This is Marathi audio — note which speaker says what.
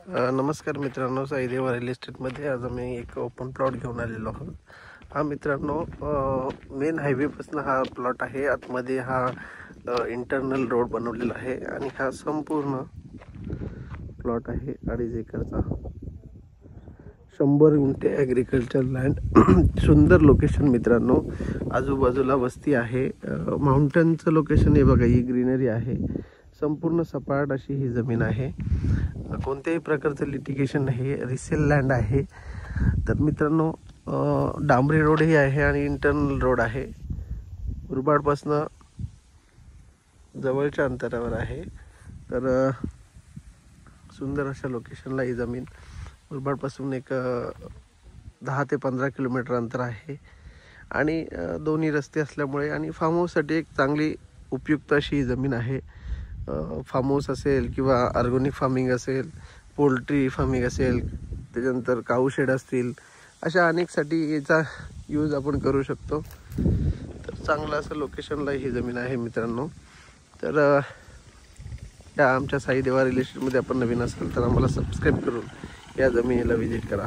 Speaker 1: नमस्कार मित्रांनो, साईदेवा रिअल इस्टेटमध्ये आज आम्ही एक ओपन प्लॉट घेऊन आलेलो आहोत। हा मित्रांनो मेन हायवेपासून हा प्लॉट आहे। आतमध्ये हा इंटरनल रोड बनवलेला आहे आणि हा संपूर्ण प्लॉट आहे 2.5 एकरचा। 100 गुंठे ॲग्रिकल्चर लँड। सुंदर लोकेशन मित्रांनो, आजूबाजूला वस्ती आहे। माउंटनचं लोकेशन हे बघा, ही ग्रीनरी आहे। संपूर्ण सपाट अशी ही जमीन आहे। कोणत्याही प्रकारचं लिटिगेशन नाही, रिसेल लँड आहे। तर मित्रांनो डांबरी रोडही आहे आणि इंटरनल रोड आहे। मुरबाडपासून जवळच्या अंतरावर आहे। तर सुंदर अशा लोकेशनला ही जमीन मुरबाडपासून एक 10 ते 15 किलोमीटर अंतर आहे आणि दोन्ही रस्ते असल्यामुळे आणि फार्म हाऊससाठी एक चांगली उपयुक्त अशी ही जमीन आहे। फार्म हाऊस असेल किंवा ऑर्गॅनिक फार्मिंग असेल, पोल्ट्री फार्मिंग असेल, त्याच्यानंतर काऊ शेड असतील, अशा अनेकसाठी याचा यूज आपण करू शकतो। तर चांगलं असं लोकेशनला ही जमीन आहे मित्रांनो। तर या आमच्या साईदेवा रिअल इस्टेटमध्ये आपण नवीन असाल तर आम्हाला सबस्क्राईब करून या जमिनीला व्हिजिट करा।